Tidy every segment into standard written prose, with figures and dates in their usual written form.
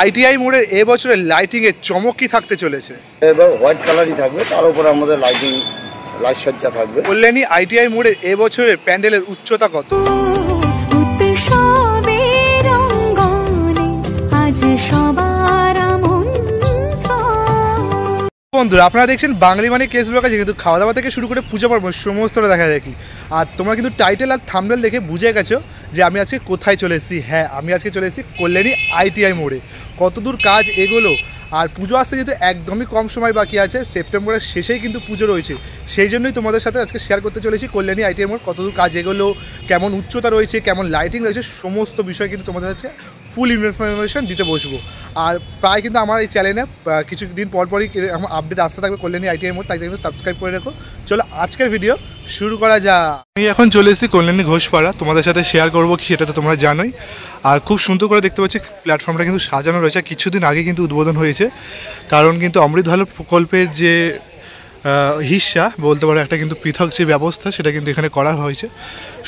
ITI মোড়ের এবছরের lighting এর চমক কি থাকতে চলেছে? এবার হোয়াইট কালারই থাকবে, তার উপরে আমাদের লাইট সজ্জা থাকবে। কল্যাণী আইটিআই মোড়ের এবছরের প্যান্ডেলের উচ্চতা কত? বন্ধুরা, আপনারা দেখছেন বাঙালি মানে কেস ব্লগ আছে, কিন্তু খাওয়া দাওয়া থেকে শুরু করে পূজা পর্ব সমস্তটা দেখা দেখি। আর তোমরা কিন্তু টাইটেল আর থাম্বনেল দেখে বুঝে গেছো যে আমি আজকে কোথায় চলে এসেছি। হ্যাঁ, আমি আজকে চলে এসেছি কল্যাণী আইটিআই মোড়ে। কতদূর কাজ এগোলো, আর পুজো আসতে যেহেতু একদমই কম সময় বাকি আছে, সেপ্টেম্বরের শেষেই কিন্তু পুজো রয়েছে, সেই জন্যই তোমাদের সাথে আজকে শেয়ার করতে চলেছি কল্যাণী আইটিআই মোড় কতদূর কাজ এগোলো, কেমন উচ্চতা রয়েছে, কেমন লাইটিং রয়েছে, সমস্ত বিষয় কিন্তু তোমাদের কাছে ফুল ইনফরমেশন দিতে বসবো। আর প্রায় কিন্তু আমার এই চ্যানেলে কিছুদিন পরপরই আপডেট আসতে থাকবে কল্যাণী আইটিআই মোড়, তাই কিন্তু সাবস্ক্রাইব করে রাখো। চলো আজকের ভিডিও শুরু করা যাক। আমি এখন চলে এসেছি কল্যাণী ঘোষপাড়া, তোমাদের সাথে শেয়ার করবো কি সেটা তো তোমরা জানোই। আর খুব সুন্দর করে দেখতে পাচ্ছি প্ল্যাটফর্মটা কিন্তু সাজানো রয়েছে। কিছুদিন আগে কিন্তু উদ্বোধন হয়েছে, কারণ কিন্তু অমৃত ভালো প্রকল্পের যে হিস্সা বলতে পারো একটা কিন্তু পৃথক যে ব্যবস্থা সেটা কিন্তু এখানে করা হয়েছে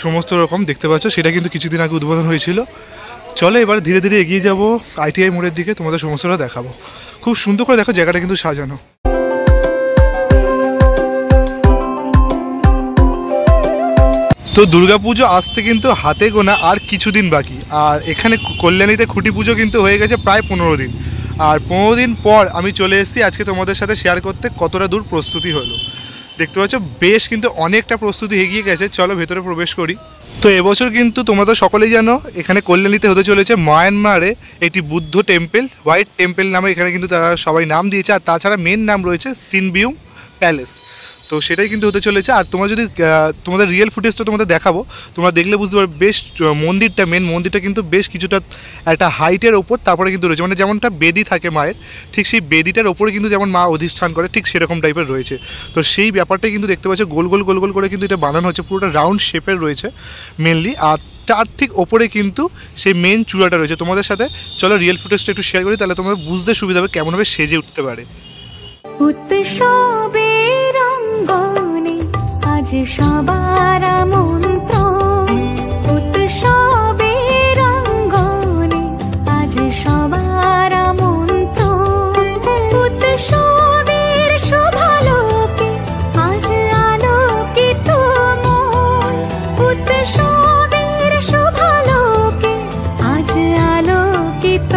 সমস্ত রকম দেখতে পাচ্ছ, সেটা কিন্তু কিছুদিন আগে উদ্বোধন হয়েছিল। চলো এবার ধীরে ধীরে এগিয়ে যাব আইটিআই মোড়ের দিকে, তোমাদের সমস্তটা দেখাবো। খুব সুন্দর করে দেখো জায়গাটা কিন্তু সাজানো। তো দুর্গাপুজো আসতে কিন্তু হাতে গোনা আর কিছুদিন বাকি। আর এখানে কল্যাণীতে খুঁটি পুজো কিন্তু হয়ে গেছে প্রায় 15 দিন। আর 15 দিন পর আমি চলে এসেছি আজকে তোমাদের সাথে শেয়ার করতে কতটা দূর প্রস্তুতি হলো। দেখতে পাচ্ছ বেশ কিন্তু অনেকটা প্রস্তুতি এগিয়ে গেছে। চলো ভেতরে প্রবেশ করি। তো এবছর কিন্তু তোমরা তো সকলেই জানো এখানে কল্যাণীতে হতে চলেছে মায়ানমারে একটি বুদ্ধ টেম্পল, হোয়াইট টেম্পল নামে এখানে কিন্তু তারা সবাই নাম দিয়েছে। আর তাছাড়া মেন নাম রয়েছে সিনবিউম প্যালেস, তো সেটাই কিন্তু হতে চলেছে। আর তোমরা যদি তোমাদের রিয়েল ফুটেজটা তোমাদের দেখাবো, তোমরা দেখলে বুঝতে পারবে বেশ মন্দিরটা, মেন মন্দিরটা কিন্তু বেশ কিছুটা একটা হাইটের ওপর তারপরে কিন্তু রয়েছে, মানে যেমনটা বেদি থাকে মায়ের, ঠিক সেই বেদিটার ওপরে কিন্তু যেমন মা অধিষ্ঠান করে ঠিক সেরকম টাইপের রয়েছে। তো সেই ব্যাপারটাই কিন্তু দেখতে পাচ্ছ গোল গোল গোল গোল করে কিন্তু এটা বানানো হচ্ছে, পুরোটা রাউন্ড শেপের রয়েছে মেনলি। আর তার ঠিক ওপরে কিন্তু সেই মেন চূড়াটা রয়েছে। তোমাদের সাথে চলো রিয়েল ফুটেজটা একটু শেয়ার করি, তাহলে তোমাদের বুঝতে সুবিধা হবে কেমনভাবে সেজে উঠতে পারে। উৎসবের অঙ্গনে আজ সবার মন্ত্র, উৎসবের অঙ্গনে আজ সবার মন্ত্র, উৎসবের শোভালোকে আজ আলোকিত মন, উৎসবের শোভালোকে আজ আলোকিত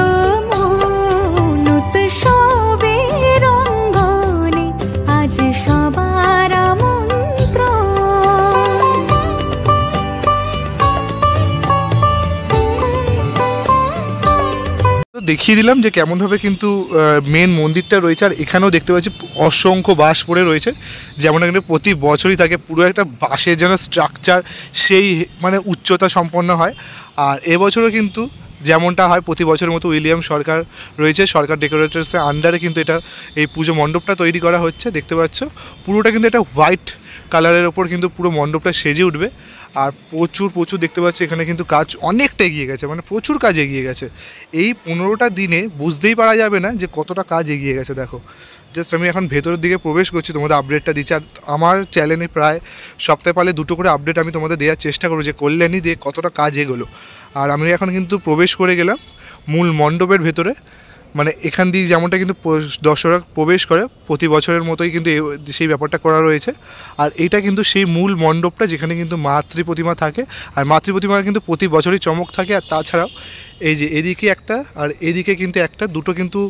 মন, উৎসবের অঙ্গনে আজ সবার মন্ত্র। দেখিয়ে দিলাম যে কেমনভাবে কিন্তু মেন মন্দিরটা রয়েছে। আর এখানেও দেখতে পাচ্ছি অসংখ্য বাঁশ পড়ে রয়েছে, যেমন এখানে প্রতি বছরই থাকে পুরো একটা বাঁশের যেন স্ট্রাকচার সেই মানে উচ্চতা সম্পন্ন হয়। আর এবছরও কিন্তু যেমনটা হয় প্রতি বছরের মতো উইলিয়াম সরকার রয়েছে, সরকার ডেকোরেটার্সের আন্ডারে কিন্তু এটা এই পুজো মণ্ডপটা তৈরি করা হচ্ছে। দেখতে পাচ্ছ পুরোটা কিন্তু এটা হোয়াইট কালারের ওপর কিন্তু পুরো মণ্ডপটা সেজে উঠবে। আর প্রচুর প্রচুর দেখতে পাচ্ছি এখানে কিন্তু কাজ অনেকটা এগিয়ে গেছে, মানে প্রচুর কাজ এগিয়ে গেছে। এই 15টা দিনে বুঝতেই পারা যাবে না যে কতটা কাজ এগিয়ে গেছে। দেখো জাস্ট আমি এখন ভেতরের দিকে প্রবেশ করছি, তোমাদের আপডেটটা দিচ্ছি। আর আমার চ্যানেলে প্রায় সপ্তাহে পালে 2টো করে আপডেট আমি তোমাদের দেওয়ার চেষ্টা করবো যে কল্যাণী দিয়ে কতটা কাজ এগোলো। আর আমি এখন কিন্তু প্রবেশ করে গেলাম মূল মণ্ডপের ভেতরে, মানে এখান দিয়ে যেমনটা কিন্তু দর্শকরা প্রবেশ করে প্রতি বছরের মতোই কিন্তু সেই ব্যাপারটা করা রয়েছে। আর এইটা কিন্তু সেই মূল মণ্ডপটা যেখানে কিন্তু মাতৃ প্রতিমা থাকে, আর মাতৃ প্রতিমার কিন্তু প্রতি বছরই চমক থাকে। আর তাছাড়াও এই যে এদিকে একটা আর এদিকে কিন্তু একটা, দুটো কিন্তু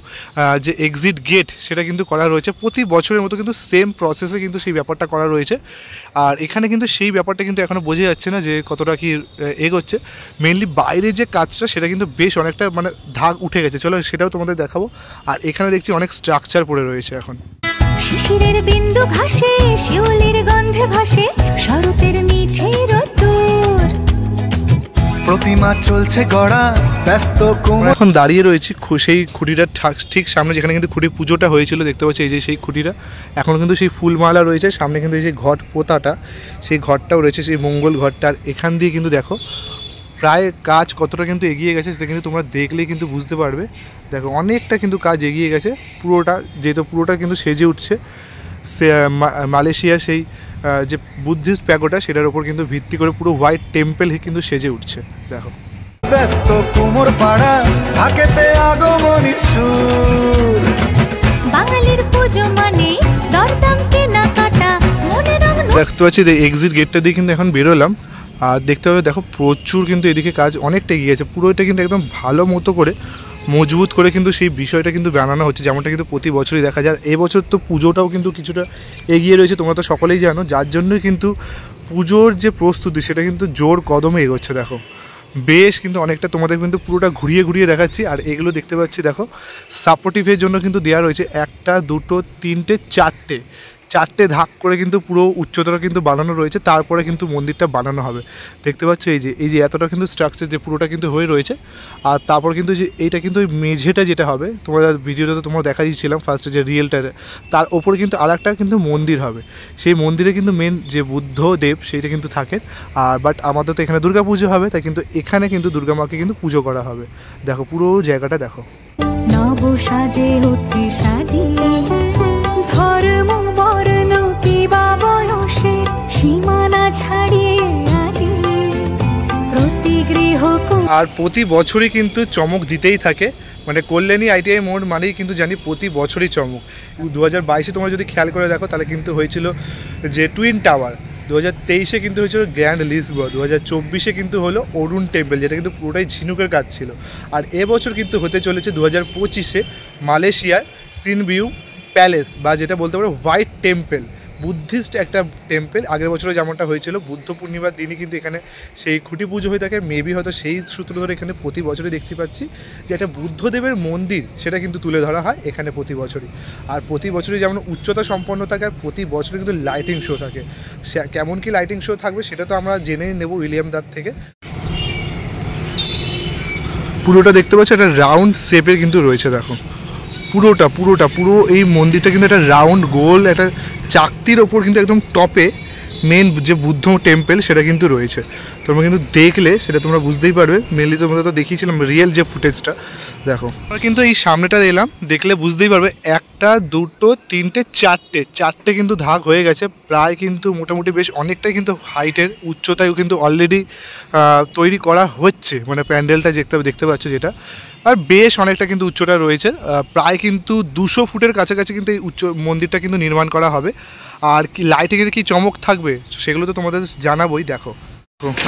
যে এক্সিট গেট সেটা কিন্তু করা রয়েছে প্রতি বছরের মতো, কিন্তু সেম প্রসেসে কিন্তু সেই ব্যাপারটা করা রয়েছে। আর এখানে কিন্তু সেই ব্যাপারটা কিন্তু এখনও বোঝা যাচ্ছে না যে কতটা কি এগোচ্ছে। মেনলি বাইরের যে কাজটা সেটা কিন্তু বেশ অনেকটা মানে ধাক উঠে গেছে, চলো সেটাও তোমাদের দেখাবো। আর এখানে দেখছি অনেক স্ট্রাকচার পড়ে রয়েছে এখন। শিশিরের বিন্দু ঘাসে শিউলির গন্ধে ভাসে শরতের মিঠে রোদ্দুর, প্রতিমা চলছে গড়া ব্যস্ত এখন দাঁড়িয়ে রয়েছি সেই খুঁটিটা ঠিক সামনে, যেখানে কিন্তু খুঁটি পুজোটা হয়েছিল। দেখতে পাচ্ছি এই যে সেই খুঁটিটা, এখন কিন্তু সেই ফুলমালা রয়েছে সামনে, কিন্তু এই যে ঘট পোতাটা সেই ঘরটাও রয়েছে, সেই মঙ্গল ঘরটা। আর এখান দিয়ে কিন্তু দেখো প্রায় কাজ কতটা কিন্তু এগিয়ে গেছে সেটা কিন্তু তোমরা দেখলেই কিন্তু বুঝতে পারবে। দেখো অনেকটা কিন্তু কাজ এগিয়ে গেছে পুরোটা, যেহেতু পুরোটা কিন্তু সেজে উঠছে সে মালয়েশিয়া সেই যে বুদ্ধিস্ট প্যাগোডা সেটার ওপর কিন্তু ভিত্তি করে পুরো হোয়াইট টেম্পল কিন্তু সেজে উঠছে। দেখো ব্যস্ত কুমোর পাড়া ঢাকেতে আগমনীর সুর। বাঙালির পুজো মানে দরদাম কেনাকাটা, মনে রং দেখতে পাচ্ছি এক্সিট গেটটা দিয়ে কিন্তু এখন বেরোলাম। আর দেখতে পাবে দেখো প্রচুর কিন্তু এদিকে কাজ অনেকটা এগিয়ে গেছে, পুরো এটা কিন্তু একদম ভালো মতো করে মজবুত করে কিন্তু সেই বিষয়টা কিন্তু বানানো হচ্ছে, যেমনটা কিন্তু প্রতি বছরই দেখা যায়। এবছর তো পুজোটাও কিন্তু কিছুটা এগিয়ে রয়েছে, তোমরা তো সকলেই জানো, যার জন্যই কিন্তু পুজোর যে প্রস্তুতি সেটা কিন্তু জোর কদমে এগোচ্ছে। দেখো বেশ কিন্তু অনেকটা তোমাদের কিন্তু পুরোটা ঘুরিয়ে ঘুরিয়ে দেখাচ্ছি। আর এগুলো দেখতে পাচ্ছি দেখো সাপোর্টিভের জন্য কিন্তু দেওয়া রয়েছে 1 2 3 4টে ধাপ করে কিন্তু পুরো উচ্চতাটা কিন্তু বানানো রয়েছে, তারপরে কিন্তু মন্দিরটা বানানো হবে। দেখতে পাচ্ছ এই যে এতটা কিন্তু স্ট্রাকচার যে পুরোটা কিন্তু হয়ে রয়েছে। আর তারপর কিন্তু যে এইটা কিন্তু ওই মেঝেটা যেটা হবে, তোমাদের ভিডিওটা তো তোমরা দেখা দিয়েছিলাম ফার্স্টে যে রিয়েলটা, তার ওপরে কিন্তু আর একটা কিন্তু মন্দির হবে। সেই মন্দিরে কিন্তু মেন যে বুদ্ধদেব সেইটা কিন্তু থাকেন। আর বাট আমাদের তো এখানে দুর্গা পুজো হবে, তাই কিন্তু এখানে কিন্তু দুর্গা মাকে কিন্তু পুজো করা হবে। দেখো পুরো জায়গাটা দেখো, নব সাজে উঠে সাজিয়ে, ধর্ম বর্ণ কিবা বয়সে সীমানা ছাড়িয়ে আজি প্রতি গৃহ। আর প্রতি বছরই কিন্তু চমক দিতেই থাকে, মানে কল্যাণী আইটিআই মোড় মানেই কিন্তু জানি প্রতি বছরই চমক। 2022-এ তোমরা যদি খেয়াল করে দেখো তাহলে কিন্তু হয়েছিল যে টুইন টাওয়ার, 2023-এ কিন্তু হয়েছিল গ্র্যান্ড লিসবো, 2024-এ কিন্তু হলো অরুণ টেম্পল, যেটা কিন্তু পুরোটাই ঝিনুকের কাজ ছিল। আর এবছর কিন্তু হতে চলেছে 2025-এ মালয়েশিয়ার সিনভিউ প্যালেস, বা যেটা বলতে পারো হোয়াইট টেম্পল, বুদ্ধিস্ট একটা টেম্পল। আগের বছরে যেমনটা হয়েছিল বুদ্ধ পূর্ণিমার দিনই কিন্তু এখানে সেই খুঁটি পুজো হয়ে থাকে। মেবি হয়তো সেই সূত্র ধরে এখানে প্রতি বছরই দেখতে পাচ্ছি যে একটা বুদ্ধদেবের মন্দির সেটা কিন্তু তুলে ধরা হয় এখানে প্রতি বছরই। আর প্রতি বছরই যেমন উচ্চতা সম্পন্ন থাকে, আর প্রতি বছরই কিন্তু লাইটিং শো থাকে। কেমন কি লাইটিং শো থাকবে সেটা তো আমরা জেনেই নেব উইলিয়াম দার থেকে। পুরোটা দেখতে পাচ্ছ একটা রাউন্ড শেপের কিন্তু রয়েছে, দেখো পুরো এই মন্দিরটা কিন্তু একটা রাউন্ড গোল একটা চাকতির ওপর কিন্তু একদম টপে মেন যে বুদ্ধ টেম্পল সেটা কিন্তু রয়েছে। তোমরা কিন্তু দেখলে সেটা তোমরা বুঝতেই পারবে। মেনলি তোমরা তো দেখিয়েছিলাম রিয়েল যে ফুটেজটা, দেখো আমরা কিন্তু এই সামনেটা এলাম, দেখলে বুঝতেই পারবে 1 2 3 4টে কিন্তু ধাপ হয়ে গেছে। প্রায় কিন্তু মোটামুটি বেশ অনেকটাই কিন্তু হাইটের উচ্চতায় কিন্তু অলরেডি তৈরি করা হচ্ছে, মানে প্যান্ডেলটা দেখতে পাচ্ছ যেটা। আর বেশ অনেকটা কিন্তু উচ্চতা রয়েছে, প্রায় কিন্তু 200 ফুটের কাছাকাছি কিন্তু এই মন্দিরটা কিন্তু নির্মাণ করা হবে। আর কি লাইটিংয়ের কি চমক থাকবে সেগুলো তো তোমাদের জানাবোই। দেখো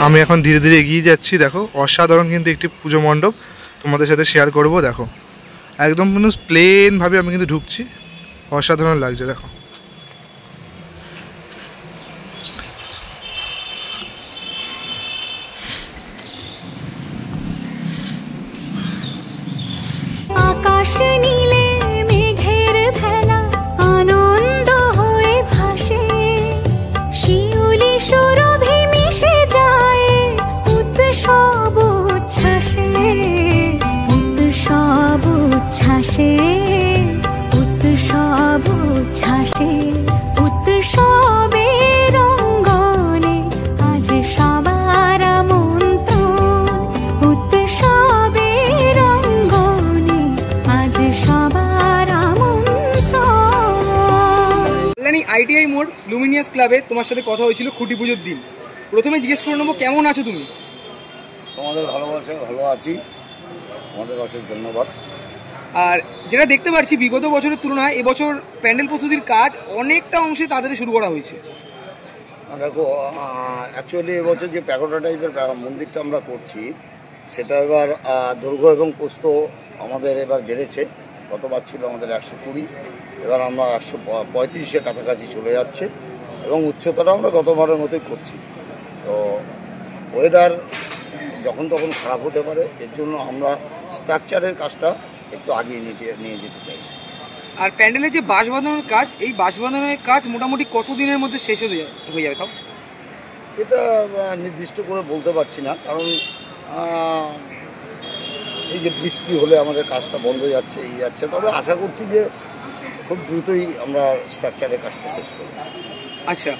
আমি এখন ধীরে ধীরে এগিয়ে যাচ্ছি, দেখো অসাধারণ কিন্তু একটি পুজো মণ্ডপ তোমাদের সাথে শেয়ার করব। দেখো একদম কিন্তু প্লেনভাবে আমি কিন্তু ঢুকছি, অসাধারণ লাগছে। দেখো আকাশ নীলে মেঘের ভেলা আনন্দ হয়ে ভাসে, শিউলি সুরভি মিশে যায় উৎসব উচ্ছ্বাসে, উৎসব উচ্ছ্বাসে, উৎসব উচ্ছ্বাসে, উৎসবের অঙ্গনে আজ সবার আমন্ত্রণ, উৎসবের অঙ্গনে আজ সবার আমন্ত্রণ। কল্যাণী আইটিআই মোড় লুমিনিয়াস ক্লাবে তোমার সাথে কথা হয়েছিল খুঁটি পুজোর দিন। প্রথমে জিজ্ঞেস করে নেবো কেমন আছো তুমি? তোমাদের ভালোবাসা ভালো আছি, তোমাদের অশেষ ধন্যবাদ। আর যেটা দেখতে পাচ্ছি বিগত বছরের তুলনায় এবছর প্যান্ডেল প্রস্তুতির কাজ অনেকটা অংশে তাড়াতাড়ি শুরু করা হয়েছে। দেখো অ্যাকচুয়ালি এবছর যে প্যাগোডা টাইপের মন্দিরটা আমরা করছি সেটা এবার দৈর্ঘ্য এবং প্রস্থ আমাদের এবার বেড়েছে। গতবার ছিল আমাদের 120, এবার আমরা 135-এর কাছাকাছি চলে যাচ্ছে, এবং উচ্চতাটা আমরা গতবারের মতোই করছি। তো ওয়েদার যখন তখন খারাপ হতে পারে, এর জন্য আমরা স্ট্রাকচারের কাজটা একটু আগিয়ে নিয়ে যেতে চাইছি। আর প্যান্ডেলের যে বাঁশ বাঁধানোর কাজ, এই বাঁশ বাঁধানোর কাজ মোটামুটি কতদিনের মধ্যে শেষ হয়ে যাবে তাও? এটা নির্দিষ্ট করে বলতে পারছি না, কারণ এই যে বৃষ্টি হলে আমাদের কাজটা বন্ধ যাচ্ছে যাচ্ছে। তবে আশা করছি যে খুব দ্রুতই আমরা স্ট্রাকচারের কাজটা শেষ করব। আচ্ছা,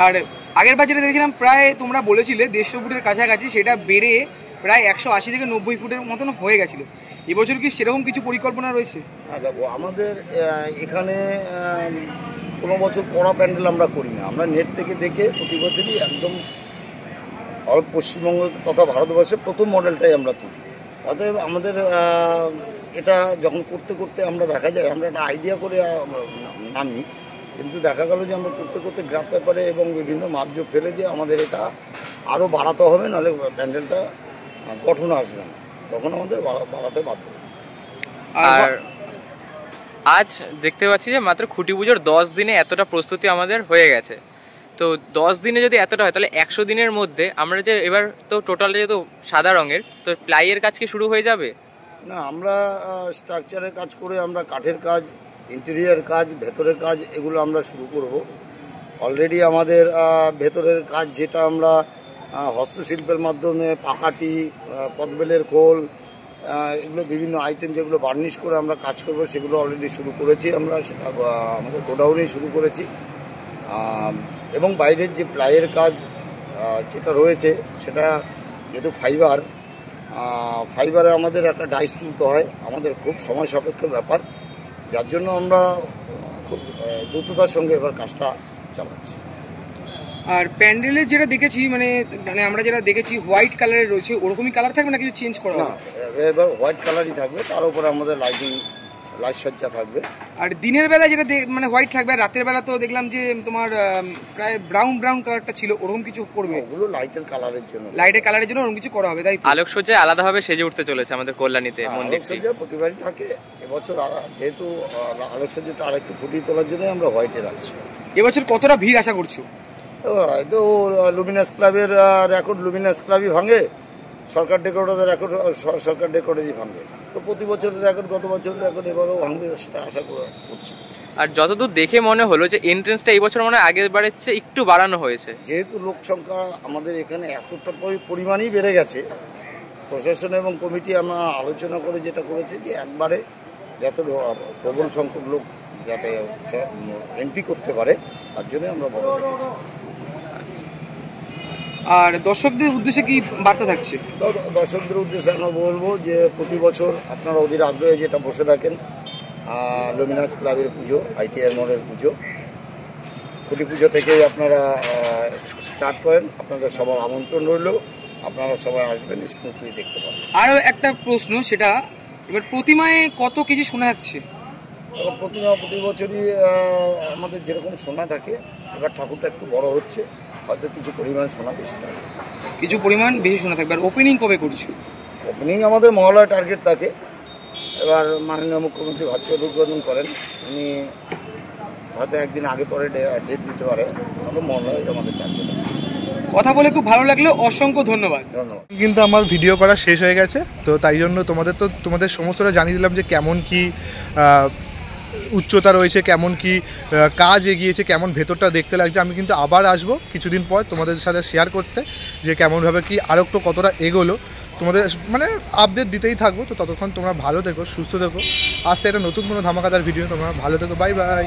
আর আগের বার যেটা দেখছিলাম প্রায় তোমরা বলেছিলে 150 ফুটের কাছাকাছি, সেটা বেড়ে প্রায় 180 থেকে 90 ফুটের মতন হয়ে গেছিলো। এবছর কি সেরকম কিছু পরিকল্পনা রয়েছে? হ্যাঁ দেখো, আমাদের এখানে কোনো বছর কড়া প্যান্ডেল আমরা করি না, আমরা নেট থেকে দেখে প্রতি বছরই একদম পশ্চিমবঙ্গ তথা ভারতবর্ষে প্রথম মডেলটাই আমরা তুলি। অতএব আমাদের এটা যখন করতে করতে আমরা দেখা যায় আমরা একটা আইডিয়া করে নামি, কিন্তু দেখা গেল যে আমরা করতে করতে গ্রাফ পেপারে এবং বিভিন্ন মাপজোক ফেলে যে আমাদের এটা আরও বাড়াতে হবে, নাহলে প্যান্ডেলটা গঠন আসবে না, তখন আমাদের বাড়াতে বাধ্য। আর আজ দেখতে পাচ্ছি যে মাত্র খুঁটি পুজোর 10 দিনে এতটা প্রস্তুতি আমাদের হয়ে গেছে। তো 10 দিনে যদি এতটা হয় তাহলে 100 দিনের মধ্যে আমরা যে এবার তো টোটাল যেহেতু সাদা রঙের, তো প্লাইয়ের কাজ কি শুরু হয়ে যাবে? না, আমরা স্ট্রাকচারের কাজ করে আমরা কাঠের কাজ, ইন্টেরিয়ার কাজ, ভেতরের কাজ এগুলো আমরা শুরু করব। অলরেডি আমাদের ভেতরের কাজ যেটা আমরা হস্তশিল্পের মাধ্যমে পাকাটি, পদ্মেলের খোল, এগুলো বিভিন্ন আইটেম যেগুলো বার্নিশ করে আমরা কাজ করব সেগুলো অলরেডি শুরু করেছি আমরা, সেটা আমাদের গোডাউনেই শুরু করেছি। এবং বাইরের যে প্লাইয়ের কাজ যেটা রয়েছে সেটা যেহেতু ফাইবারে আমাদের একটা ডাইস তুলতে হয়, আমাদের খুব সময় সাপেক্ষ ব্যাপার, যার জন্য আমরা খুব দ্রুততার সঙ্গে এবার কাজটা চালাচ্ছি। আর প্যান্ডেলের যেটা দেখেছি মানে আমরা যেটা দেখেছি হোয়াইট কালারের রয়েছে, ওরকমই কালার থাকবে না কিছু চেঞ্জ করা না, এবার হোয়াইট কালারই থাকবে, তার উপরে আমাদের লাইট সজ্জা থাকবে। আর দিনের বেলা যেটা মানে হোয়াইট থাকবে, আর রাতের বেলা তো দেখলাম যে তোমার প্রায় ব্রাউন কালারটা ছিল, ওরকম কিছু করবে? ওগুলো লাইটের কালারের জন্য ওরকম কিছু করা হবে, তাই তো? আলোকসজ্জায় আলাদাভাবে সেজে উঠতে চলেছে আমাদের কল্যাণীতে মন্দিরটি। আলোকসজ্জা প্রতিবারই থাকে, এবছর যেহেতু আলোকসজ্জাটা আরেকটু ফুটিয়ে তোলার জন্য আমরা হোয়াইটে রাখছি। এবছর কতটা ভিড় আশা করছো? তো লুমিনাস ক্লাবের রেকর্ড লুমিনাস ক্লাবই ভাঙে, সরকার ডেকোরেটর রেকর্ড সরকার ডেকোরেটরই ভাঙে, তো প্রতি বছরের রেকর্ড, গত বছরের রেকর্ড এবারও ভাঙবে সেটা আশা করছি। আর যতদূর দেখে মনে হলো যে এন্ট্রেন্সটা এই বছর মনে হয় আগের বারের চেয়ে একটু বাড়ানো হয়েছে। যেহেতু লোক সংখ্যা আমাদের এখানে এতটা পরিমাণই বেড়ে গেছে, প্রশাসন এবং কমিটি আমরা আলোচনা করে যেটা করেছে যে একবারে যাতে প্রবল সংখ্যক লোক যাতে এন্ট্রি করতে পারে, তার জন্য আমরা বড় রেখেছি। আর দর্শকদের উদ্দেশ্যে কি বার্তা থাকছে? দর্শকদের উদ্দেশ্যে আমরা বলবো যে প্রতি বছর আপনারা অধীর আগ্রহে যেটা বসে থাকেন লুমিনাস ক্লাবের পুজো, ITR মোড়ের পুজো, খুঁটি পুজো থেকেই আপনারা স্টার্ট করেন। আপনাদের সবার আমন্ত্রণ রইল, আপনারা সবাই আসবেন, স্মুথলি দেখতে পাবেন। আরও একটা প্রশ্ন, সেটা এবার প্রতিমায় কত কেজি সোনা যাচ্ছে? প্রতিমা প্রতি বছরই আমাদের যেরকম সোনা থাকে, এবার ঠাকুরটা একটু বড় হচ্ছে, হয়তো কিছু পরিমাণ সোনা বেশি থাকবে, কিছু পরিমাণ বেশি সোনা থাকবে। আর ওপেনিং কবে করছো? ওপেনিং আমাদের মহালয়া টার্গেট থাকে, এবার মাননীয় মুখ্যমন্ত্রী ভার্চুয়াল উদ্বোধন করেন, উনি হয়তো একদিন আগে পরে ডেট দিতে পারে, তবে মহালয়া আমাদের টার্গেট আছে। কথা বলে খুব ভালো লাগলো, অসংখ্য ধন্যবাদ। ধন্যবাদ। কিন্তু আমার ভিডিও করা শেষ হয়ে গেছে, তো তাই জন্য তোমাদের সমস্তটা জানিয়ে দিলাম যে কেমন কি উচ্চতা রয়েছে, কেমন কি কাজ এগিয়েছে, কেমন ভেতরটা দেখতে লাগছে। আমি কিন্তু আবার আসবো কিছুদিন পর তোমাদের সাথে শেয়ার করতে যে কেমনভাবে কি আরও একটু কতটা এগোলো, তোমাদের মানে আপডেট দিতেই থাকবো। তো ততক্ষণ তোমরা ভালো থেকো, সুস্থ থেকো, আসতে একটা নতুন কোনো ধামাকাদার ভিডিও, তোমরা ভালো থেকো, বাই বাই।